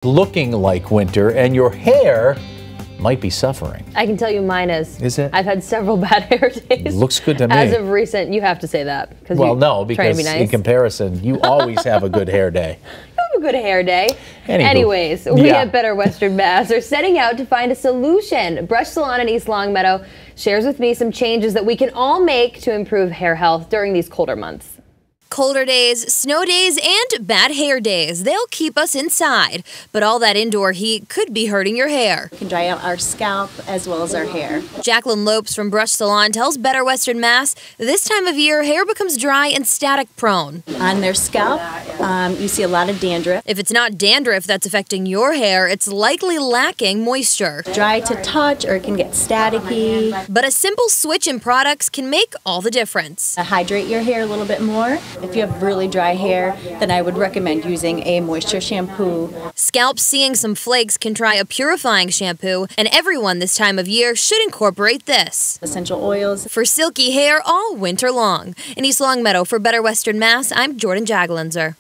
Looking like winter, and your hair might be suffering. I can tell you mine is. Is it? I've had several bad hair days. Looks good to me. As of recent, you have to say that. Well, no, because be nice. in comparison, you always have a good hair day. You have a good hair day. Anywho. Anyways, we at Better Western Mass are setting out to find a solution. Brush Salon in East Longmeadow shares with me some changes that we can all make to improve hair health during these colder months. Colder days, snow days, and bad hair days. They'll keep us inside. But all that indoor heat could be hurting your hair. We can dry out our scalp as well as our hair. Jacqueline Lopes from Brush Salon tells Better Western Mass this time of year, hair becomes dry and static prone. On their scalp, you see a lot of dandruff. If it's not dandruff that's affecting your hair, it's likely lacking moisture. Dry to touch, or it can get staticky. But a simple switch in products can make all the difference. Hydrate your hair a little bit more. If you have really dry hair, then I would recommend using a moisture shampoo. Scalps seeing some flakes can try a purifying shampoo, and everyone this time of year should incorporate this. Essential oils. For silky hair all winter long. In East Longmeadow for Better Western Mass, I'm Jordan Jaglinzer.